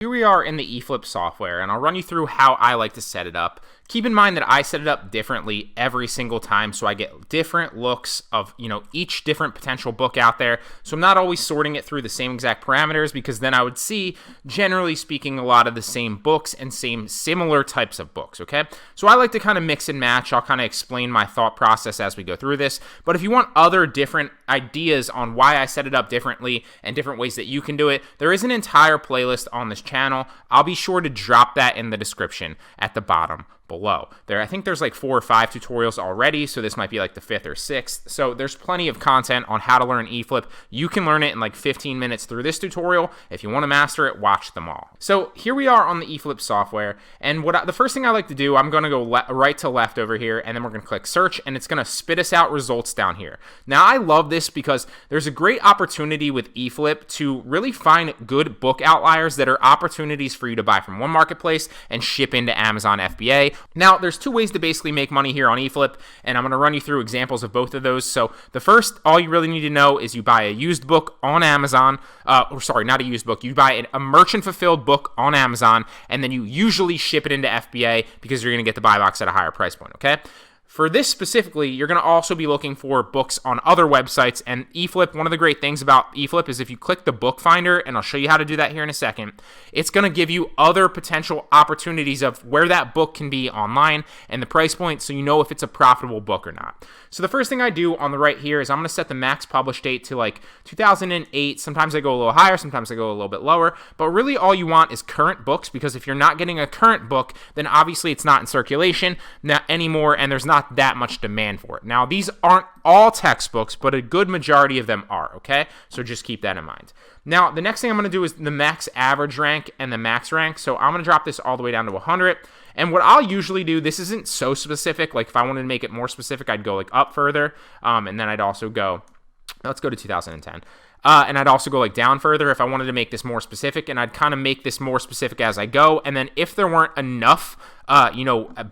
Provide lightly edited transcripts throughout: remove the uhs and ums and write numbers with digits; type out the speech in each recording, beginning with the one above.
Here we are in the eFlip software, and I'll run you through how I like to set it up. Keep in mind that I set it up differently every single time, so I get different looks of, each different potential book out there. So I'm not always sorting it through the same exact parameters, because then I would see, generally speaking, a lot of the same books and similar types of books, okay? So I like to kind of mix and match. I'll kind of explain my thought process as we go through this. But if you want other different ideas on why I set it up differently and different ways that you can do it, there is an entire playlist on this channel. I'll be sure to drop that in the description at the bottom below. I think there's like 4 or 5 tutorials already, so this might be like the 5th or 6th. So there's plenty of content on how to learn eFlip. You can learn it in like 15 minutes through this tutorial. If you want to master it, watch them all. So here we are on the eFlip software, and the first thing I like to do, I'm going to go right to left over here, and then we're going to click search, and it's going to spit us out results down here. Now I love this because there's a great opportunity with eFlip to really find good book outliers that are opportunities for you to buy from one marketplace and ship into Amazon FBA. Now, there's 2 ways to basically make money here on eFlip, and I'm going to run you through examples of both of those. So the first, all you really need to know is you buy a used book on Amazon, not a used book, you buy a merchant-fulfilled book on Amazon, and then you usually ship it into FBA because you're going to get the buy box at a higher price point, okay? For this specifically, you're going to also be looking for books on other websites, and eFlip, one of the great things about eFlip is if you click the book finder, and I'll show you how to do that here in a second, it's going to give you other potential opportunities of where that book can be online and the price point, so you know if it's a profitable book or not. So the first thing I do on the right here is I'm going to set the max publish date to like 2008. Sometimes I go a little higher, sometimes I go a little bit lower, but really all you want is current books, because if you're not getting a current book, then obviously it's not in circulation anymore, and there's not that much demand for it. Now, these aren't all textbooks, but a good majority of them are, okay? So just keep that in mind. Now, the next thing I'm going to do is the max average rank and the max rank. So I'm going to drop this all the way down to 100. And what I'll usually do, this isn't so specific. Like if I wanted to make it more specific, I'd go like up further. And then I'd also go, let's go to 2010. And I'd also go like down further if I wanted to make this more specific, and I'd kind of make this more specific as I go. And then if there weren't enough,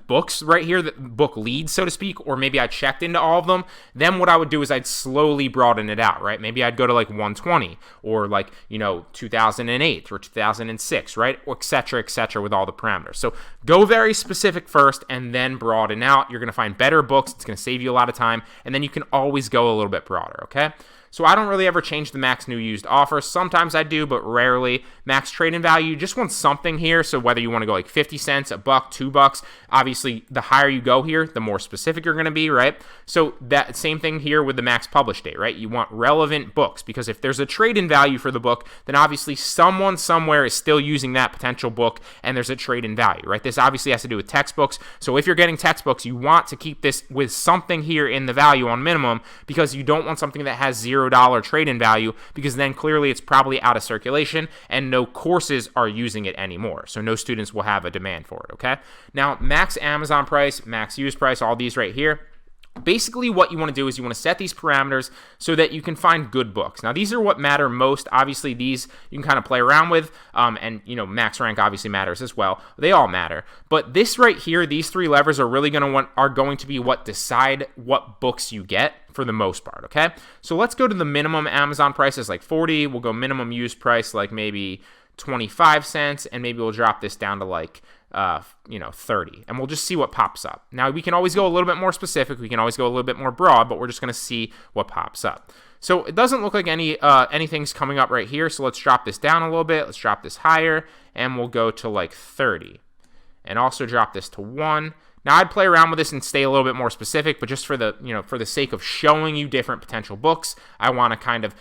books right here, book leads, so to speak, or maybe I checked into all of them, then what I would do is I'd slowly broaden it out, right? Maybe I'd go to like 120 or like, 2008 or 2006, right? Or et cetera, with all the parameters. So go very specific first and then broaden out. You're going to find better books. It's going to save you a lot of time. And then you can always go a little bit broader, okay? So I don't really ever change the max new used offer. Sometimes I do, but rarely. Max trade-in value, you just want something here. So whether you want to go like 50 cents, $1, $2, obviously the higher you go here, the more specific you're going to be, right? So that same thing here with the max publish date, right? You want relevant books, because if there's a trade-in value for the book, then obviously someone somewhere is still using that potential book, and there's a trade-in value, right? This obviously has to do with textbooks. So if you're getting textbooks, you want to keep this with something here in the value on minimum, because you don't want something that has $0 trade-in value, because then clearly it's probably out of circulation and no courses are using it anymore. So no students will have a demand for it, okay? Now, max Amazon price, max use price, all these right here. Basically, what you want to do is you want to set these parameters so that you can find good books. Now, these are what matter most. Obviously, these you can kind of play around with, and max rank obviously matters as well. They all matter, but this right here, these 3 levers are really going to be what decide what books you get for the most part. Okay, so let's go to the minimum Amazon prices like 40. We'll go minimum use price like maybe 25 cents, and maybe we'll drop this down to like 30, and we'll just see what pops up. Now, we can always go a little bit more specific, we can always go a little bit more broad, but we're just going to see what pops up. So it doesn't look like anything's coming up right here, so let's drop this down a little bit, let's drop this higher, and we'll go to like 30, and also drop this to 1. Now, I'd play around with this and stay a little bit more specific, but just for the sake of showing you different potential books, I want to kind of,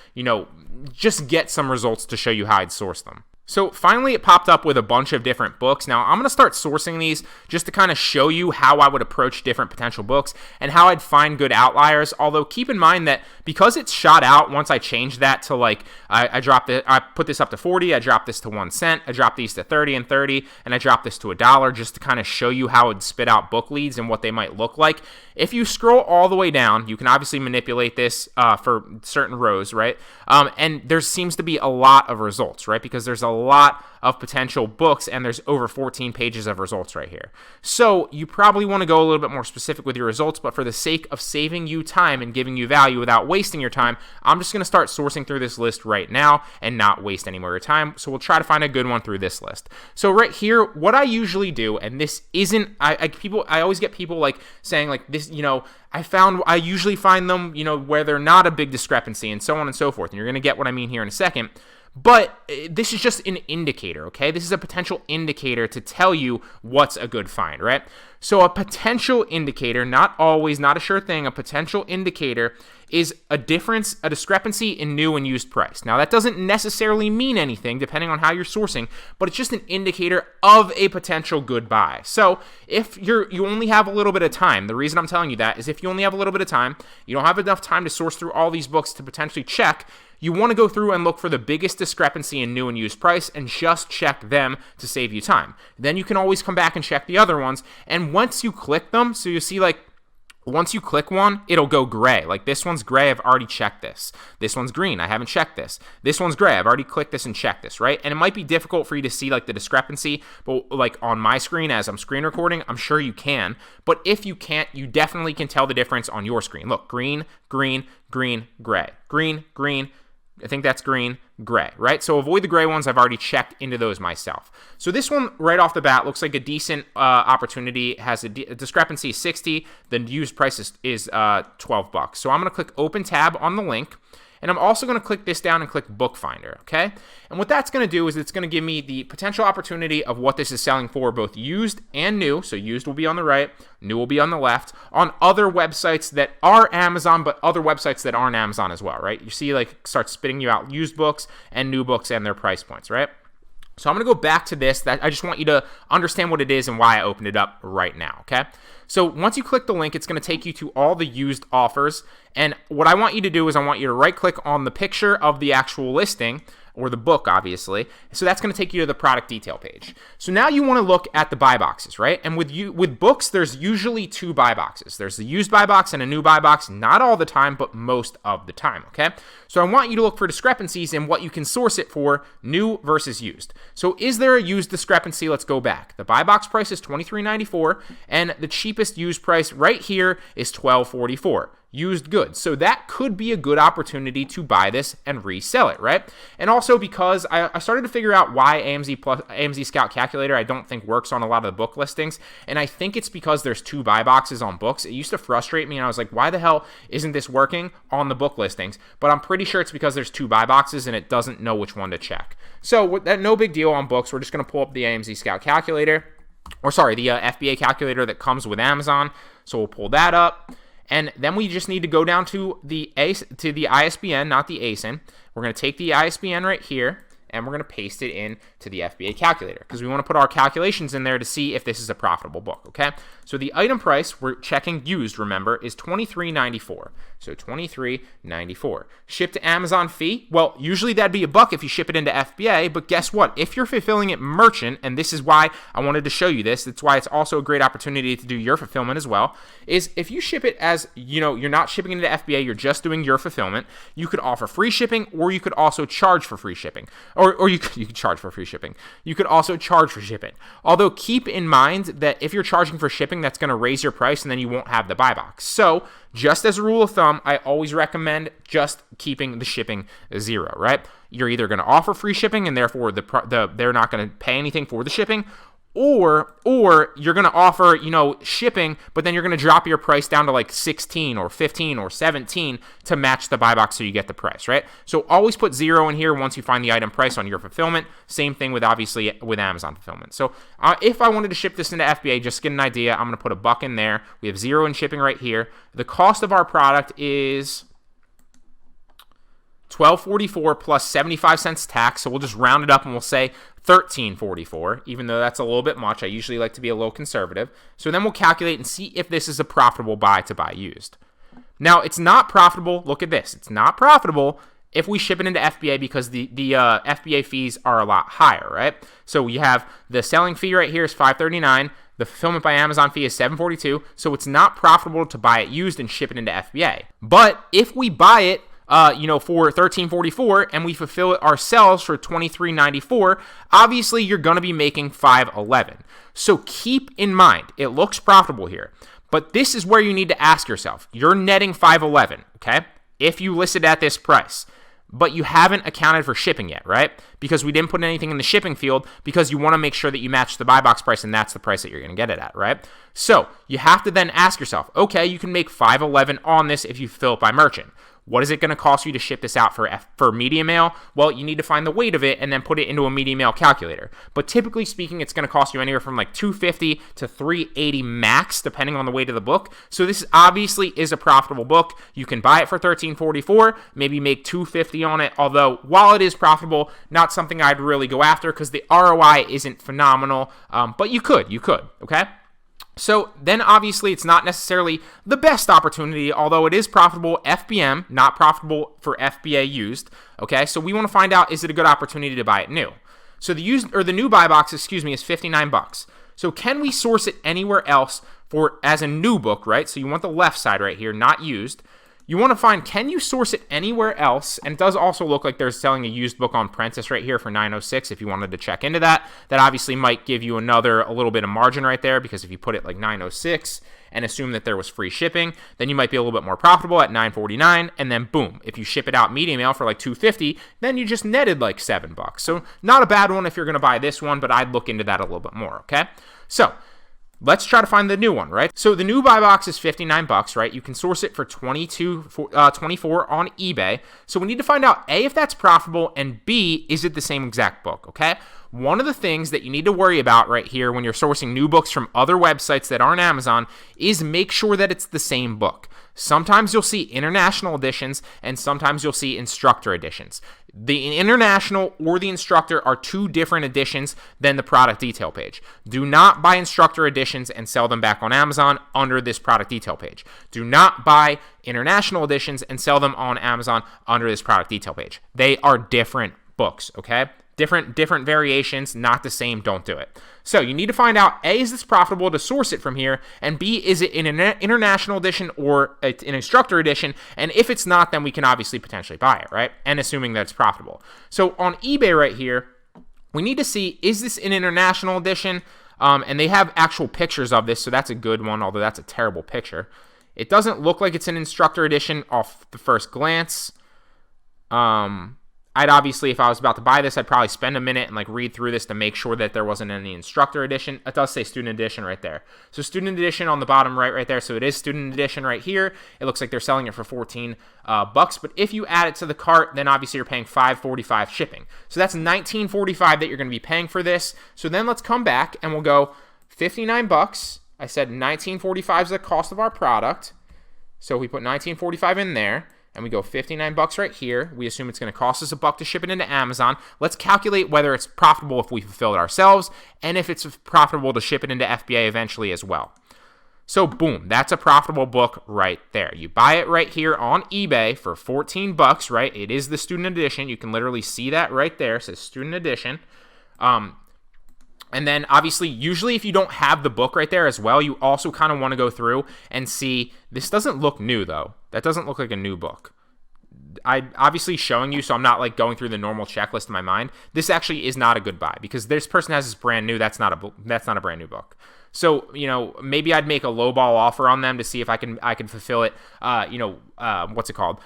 just get some results to show you how I'd source them. So finally, it popped up with a bunch of different books. Now, I'm going to start sourcing these just to kind of show you how I would approach different potential books and how I'd find good outliers. Although, keep in mind that because it's shot out, once I changed that to like, I put this up to 40, I dropped this to 1 cent, I dropped these to 30 and 30, and I dropped this to $1 just to kind of show you how it'd spit out book leads and what they might look like. If you scroll all the way down, you can obviously manipulate this for certain rows, right? And there seems to be a lot of results, right? Because there's a lot of potential books, and there's over 14 pages of results right here. So you probably want to go a little bit more specific with your results, but for the sake of saving you time and giving you value without wasting your time, I'm just going to start sourcing through this list right now and not waste any more of your time. So we'll try to find a good one through this list. So right here, what I usually do, and this isn't, I always get people like saying like this, I usually find them, where they're not a big discrepancy and so on and so forth. And you're going to get what I mean here in a second. But this is just an indicator, okay? This is a potential indicator to tell you what's a good find, right? So a potential indicator, not always, not a sure thing, a potential indicator is a discrepancy in new and used price. Now, that doesn't necessarily mean anything depending on how you're sourcing, but it's just an indicator of a potential good buy. So if you only have a little bit of time, the reason I'm telling you that is if you only have a little bit of time, you don't have enough time to source through all these books to potentially check, you want to go through and look for the biggest discrepancy in new and used price and just check them to save you time. Then you can always come back and check the other ones. And once you click them, so you see like, once you click one, it'll go gray. Like this one's gray, I've already checked this. This one's green, I haven't checked this. This one's gray, I've already clicked this and checked this, right? And it might be difficult for you to see like the discrepancy, but like on my screen as I'm screen recording, I'm sure you can. But if you can't, you definitely can tell the difference on your screen. Look, green, green, green, gray. Green, green, I think that's green, gray, right? So avoid the gray ones. I've already checked into those myself. So this one right off the bat looks like a decent opportunity. Has a discrepancy 60. The used price is $12. So I'm going to click open tab on the link. And I'm also going to click this down and click Book Finder, okay? And what that's going to do is it's going to give me the potential opportunity of what this is selling for, both used and new. So used will be on the right, new will be on the left, on other websites that are Amazon, but other websites that aren't Amazon as well, right? You see, like, start spitting you out used books and new books and their price points, right? So I'm going to go back to this. I just want you to understand what it is and why I opened it up right now, okay? So once you click the link, it's going to take you to all the used offers. And what I want you to do is I want you to right-click on the picture of the actual listing, or the book, obviously. So that's going to take you to the product detail page. So now you want to look at the buy boxes, right? And with books, there's usually two buy boxes. There's the used buy box and a new buy box, not all the time, but most of the time, okay? So I want you to look for discrepancies in what you can source it for, new versus used. So is there a used discrepancy? Let's go back. The buy box price is $23.94, and the cheapest used price right here is $12.44. Used goods. So that could be a good opportunity to buy this and resell it, right? And also because I started to figure out why AMZ Scout Calculator I don't think works on a lot of the book listings, and I think it's because there's two buy boxes on books. It used to frustrate me, and I was like, why the hell isn't this working on the book listings? But I'm pretty sure it's because there's two buy boxes and it doesn't know which one to check. So that no big deal on books. We're just going to pull up the AMZ Scout Calculator, or sorry, the FBA calculator that comes with Amazon. So we'll pull that up. And then we just need to go down to the ISBN, not the ASIN. We're going to take the ISBN right here, and we're going to paste it in to the FBA calculator because we want to put our calculations in there to see if this is a profitable book, okay? So the item price, we're checking used, remember, is $23.94. So $23.94. Ship to Amazon fee, well, usually that'd be $1 if you ship it into FBA, but guess what? If you're fulfilling it merchant, and this is why I wanted to show you this, that's why it's also a great opportunity to do your fulfillment as well, is if you ship it as, you're not shipping into FBA, you're just doing your fulfillment, you could offer free shipping, or you could also charge for free shipping. Or you could charge for free shipping. You could also charge for shipping. Although keep in mind that if you're charging for shipping, that's going to raise your price and then you won't have the buy box. So just as a rule of thumb, I always recommend just keeping the shipping 0, right? You're either going to offer free shipping and therefore they're not going to pay anything for the shipping, or you're going to offer, shipping, but then you're going to drop your price down to like 16 or 15 or 17 to match the buy box so you get the price, right? So always put 0 in here once you find the item price on your fulfillment. Same thing with obviously with Amazon fulfillment. So if I wanted to ship this into FBA, just to get an idea, I'm going to put $1 in there. We have 0 in shipping right here. The cost of our product is $12.44 plus 75 cents tax, so we'll just round it up and we'll say $13.44, even though that's a little bit much. I usually like to be a little conservative. So then we'll calculate and see if this is a profitable buy to buy used. Now, it's not profitable. Look at this. It's not profitable if we ship it into FBA because the FBA fees are a lot higher, right? So we have the selling fee right here is $5.39. The fulfillment by Amazon fee is $7.42. So it's not profitable to buy it used and ship it into FBA. But if we buy it for $13.44 and we fulfill it ourselves for $23.94, obviously you're going to be making $5.11. So keep in mind, it looks profitable here, but this is where you need to ask yourself. You're netting $5.11, okay? If you listed at this price, but you haven't accounted for shipping yet, right? Because we didn't put anything in the shipping field because you want to make sure that you match the buy box price and that's the price that you're going to get it at, right? So you have to then ask yourself, okay, you can make $5.11 on this if you fill it by merchant. What is it going to cost you to ship this out for media mail? Well, you need to find the weight of it and then put it into a media mail calculator. But typically speaking, it's going to cost you anywhere from like $250 to $380 max, depending on the weight of the book. So this obviously is a profitable book. You can buy it for $13.44, maybe make $250 on it. Although while it is profitable, not something I'd really go after because the ROI isn't phenomenal. But you could, okay? So then obviously it's not necessarily the best opportunity, although it is profitable FBM, not profitable for FBA used. Okay, so we want to find out, is it a good opportunity to buy it new? So the new buy box, is $59. So can we source it anywhere else as a new book, right? So you want the left side right here, not used. You want to find, can you source it anywhere else? And it does also look like they're selling a used book on Prentice right here for $906 if you wanted to check into that. That obviously might give you a little bit of margin right there, because if you put it like $906 and assume that there was free shipping, then you might be a little bit more profitable at $949, and then boom, if you ship it out media mail for like $250, then you just netted like $7. So not a bad one if you're going to buy this one, but I'd look into that a little bit more, okay? So let's try to find the new one, right? So the new buy box is $59, right? You can source it for $24 on eBay. So we need to find out, A, if that's profitable, and B, is it the same exact book, okay? One of the things that you need to worry about right here when you're sourcing new books from other websites that aren't Amazon is make sure that it's the same book. Sometimes you'll see international editions and sometimes you'll see instructor editions. The international or the instructor are two different editions than the product detail page. Do not buy instructor editions and sell them back on Amazon under this product detail page. Do not buy international editions and sell them on Amazon under this product detail page. They are different books, okay? Different variations, not the same, don't do it. So you need to find out, A, is this profitable to source it from here, and B, is it in an international edition or an instructor edition, and if it's not, then we can obviously potentially buy it, right? And assuming that it's profitable. So on eBay right here, we need to see, is this an international edition? And they have actual pictures of this, so that's a good one, although that's a terrible picture. It doesn't look like it's an instructor edition off the first glance. I'd obviously, if I was about to buy this, I'd probably spend a minute and like read through this to make sure that there wasn't any instructor edition. It does say student edition right there. So student edition on the bottom right there. So it is student edition right here. It looks like they're selling it for $14. But if you add it to the cart, then obviously you're paying $5.45 shipping. So that's $19.45 that you're going to be paying for this. So then let's come back and we'll go $59. I said $19.45 is the cost of our product. So we put $19.45 in there. And we go $59 right here. We assume it's going to cost us $1 to ship it into Amazon. Let's calculate whether it's profitable if we fulfill it ourselves and if it's profitable to ship it into FBA eventually as well. So boom, that's a profitable book right there. You buy it right here on eBay for $14, right? It is the student edition. You can literally see that right there. It says student edition. And then obviously, usually if you don't have the book right there as well, you also kind of want to go through and see, this doesn't look new though. That doesn't look like a new book. I'm obviously showing you, so I'm not like going through the normal checklist in my mind. This actually is not a good buy because this person has this brand new. That's not a brand new book. So, maybe I'd make a lowball offer on them to see if I can fulfill it,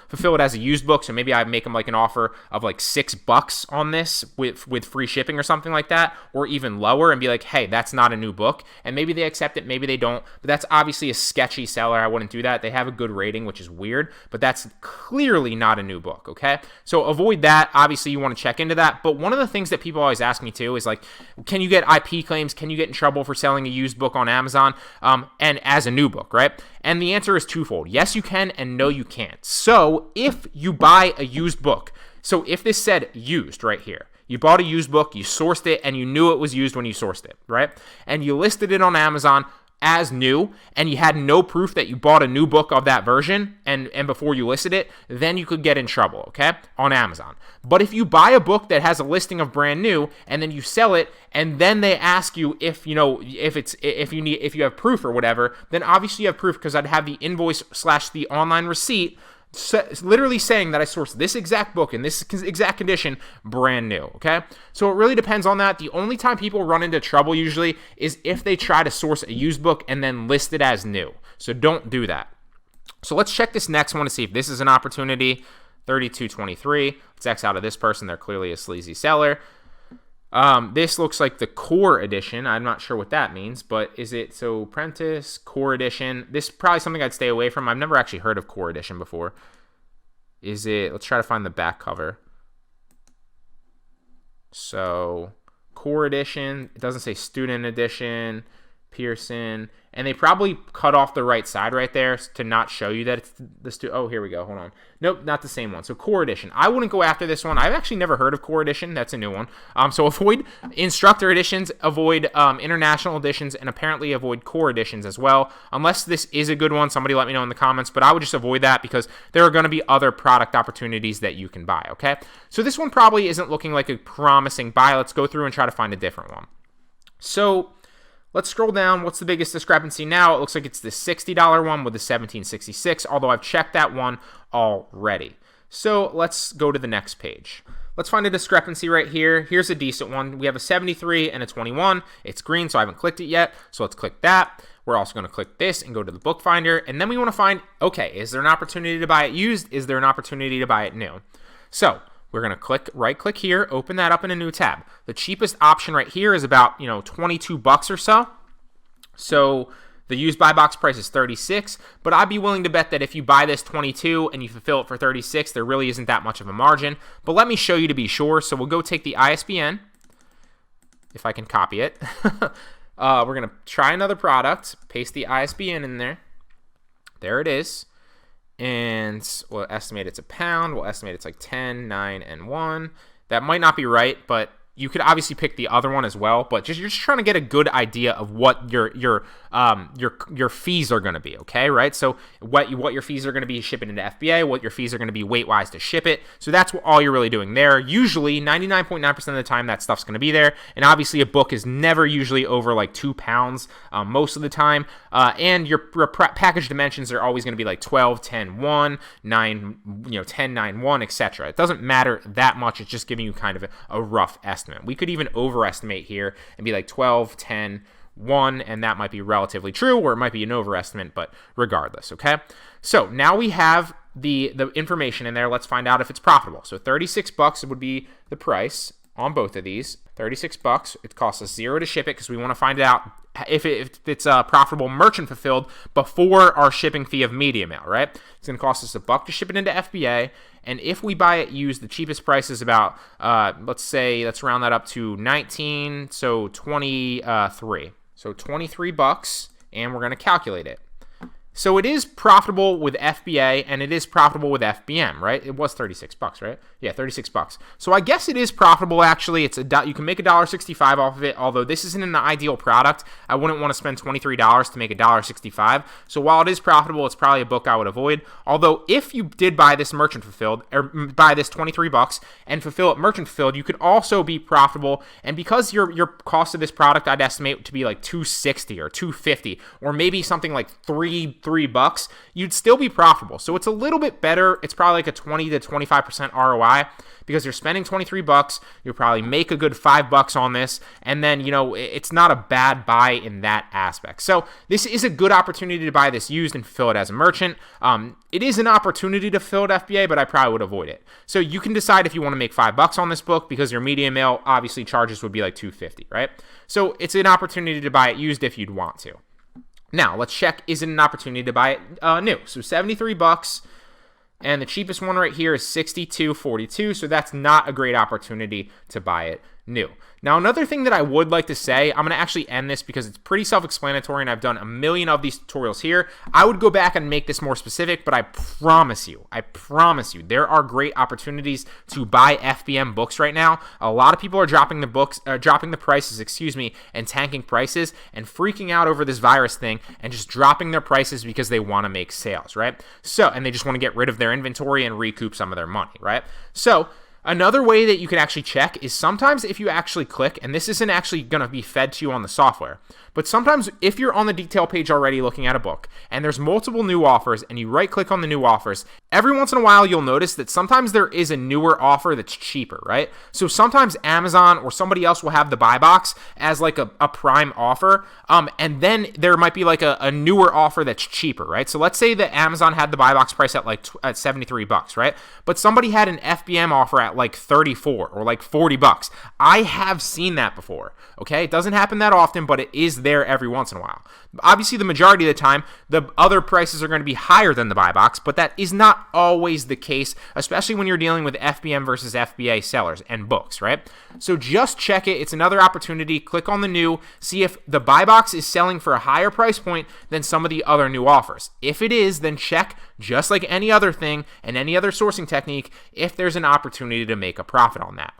fulfill it as a used book. So maybe I'd make them like an offer of like $6 on this with free shipping or something like that, or even lower, and be like, hey, that's not a new book. And maybe they accept it, maybe they don't. But that's obviously a sketchy seller. I wouldn't do that. They have a good rating, which is weird, but that's clearly not a new book, okay? So avoid that. Obviously, you want to check into that. But one of the things that people always ask me too is like, can you get IP claims? Can you get in trouble for selling a used book on Amazon and as a new book, right? And the answer is twofold. Yes, you can, and no, you can't. So if you buy a used book, so if this said used right here, you bought a used book, you sourced it, and you knew it was used when you sourced it, right? And you listed it on Amazon as new, and you had no proof that you bought a new book of that version and before you listed it, then you could get in trouble, okay, on Amazon. But if you buy a book that has a listing of brand new and then you sell it, and then they ask you if you have proof or whatever, then obviously you have proof, because I'd have the invoice / the online receipt literally saying that I sourced this exact book in this exact condition, brand new, okay? So it really depends on that. The only time people run into trouble usually is if they try to source a used book and then list it as new. So don't do that. So let's check this next one to see if this is an opportunity. 3223. Let's X out of this person. They're clearly a sleazy seller. This looks like the core edition. I'm not sure what that means, but is it so Prentice core edition? This is probably something I'd stay away from. I've never actually heard of core edition before. Is it? Let's try to find the back cover. So core edition. It doesn't say student edition. Pearson, and they probably cut off the right side right there to not show you that it's the oh, here we go. Hold on. Nope, not the same one. So core edition. I wouldn't go after this one. I've actually never heard of core edition. That's a new one. So avoid instructor editions, avoid international editions, and apparently avoid core editions as well. Unless this is a good one, somebody let me know in the comments. But I would just avoid that because there are going to be other product opportunities that you can buy. Okay. So this one probably isn't looking like a promising buy. Let's go through and try to find a different one. So let's scroll down. What's the biggest discrepancy now? It looks like it's the $60 one with the 1766, although I've checked that one already. So let's go to the next page. Let's find a discrepancy right here. Here's a decent one. We have a 73 and a 21. It's green, so I haven't clicked it yet. So let's click that. We're also going to click this and go to the book finder. And then we want to find, okay, is there an opportunity to buy it used? Is there an opportunity to buy it new? So we're going to right click here, open that up in a new tab. The cheapest option right here is about, $22 or so. So the used buy box price is $36, but I'd be willing to bet that if you buy this $22 and you fulfill it for $36, there really isn't that much of a margin. But let me show you to be sure. So we'll go take the ISBN, if I can copy it. We're going to try another product, paste the ISBN in there. There it is. And we'll estimate it's £1. We'll estimate it's like 10, 9, and 1. That might not be right, but you could obviously pick the other one as well. But you're just trying to get a good idea of what your fees are going to be. Okay, right? So what your fees are going to be shipping into FBA, what your fees are going to be weight wise to ship it. So that's all you're really doing there. Usually 99.9% of the time that stuff's going to be there. And obviously a book is never usually over like £2 most of the time. And your package dimensions are always going to be like 12, 10, 1, 9, 10, 9, 1, etc. It doesn't matter that much. It's just giving you kind of a rough estimate. We could even overestimate here and be like 12, 10, 1, and that might be relatively true, or it might be an overestimate, but regardless, okay? So now we have the information in there. Let's find out if it's profitable. So $36 would be the price on both of these. $36. It costs us $0 to ship it because we want to find out if it's profitable merchant fulfilled before our shipping fee of media mail, right? It's going to cost us $1 to ship it into FBA, and if we buy it used, the cheapest price is about let's round that up to 19, so 23. So $23, and we're going to calculate it. So it is profitable with FBA and it is profitable with FBM, right? It was $36, right? Yeah, $36. So I guess it is profitable actually. You can make $1.65 off of it, although this isn't an ideal product. I wouldn't want to spend $23 to make $1.65. So while it is profitable, it's probably a book I would avoid. Although if you did buy this merchant fulfilled, or buy this $23 and fulfill it merchant fulfilled, you could also be profitable. And because your cost of this product I'd estimate to be like $260 or $250 or maybe something like $3, you'd still be profitable. So it's a little bit better. It's probably like a 20 to 25% ROI because you're spending $23. You'll probably make a good $5 on this. And then, it's not a bad buy in that aspect. So this is a good opportunity to buy this used and fulfill it as a merchant. It is an opportunity to fill it FBA, but I probably would avoid it. So you can decide if you want to make $5 on this book because your media mail obviously charges would be like $250, right? So it's an opportunity to buy it used if you'd want to. Now, let's check, is it an opportunity to buy it new? So $73, and the cheapest one right here is $62.42, so that's not a great opportunity to buy it new. Now, another thing that I would like to say, I'm going to actually end this because it's pretty self-explanatory and I've done a million of these tutorials here. I would go back and make this more specific, but I promise you, there are great opportunities to buy FBM books right now. A lot of people are dropping the prices, and tanking prices and freaking out over this virus thing and just dropping their prices because they want to make sales, right? So, and they just want to get rid of their inventory and recoup some of their money, right? So, Another way that you can actually check is sometimes if you actually click, and this isn't actually going to be fed to you on the software, but sometimes if you're on the detail page already looking at a book and there's multiple new offers and you right click on the new offers, every once in a while you'll notice that sometimes there is a newer offer that's cheaper, right? So sometimes Amazon or somebody else will have the buy box as like a prime offer, and then there might be like a newer offer that's cheaper, right? So let's say that Amazon had the buy box price at like at $73, right? But somebody had an FBM offer at like 34 or like $40. I have seen that before, okay? It doesn't happen that often, but it is there every once in a while. Obviously, the majority of the time, the other prices are going to be higher than the buy box, but that is not always the case, especially when you're dealing with FBM versus FBA sellers and books, right? So just check it. It's another opportunity. Click on the new, see if the buy box is selling for a higher price point than some of the other new offers. If it is, then check, just like any other thing and any other sourcing technique, if there's an opportunity to make a profit on that.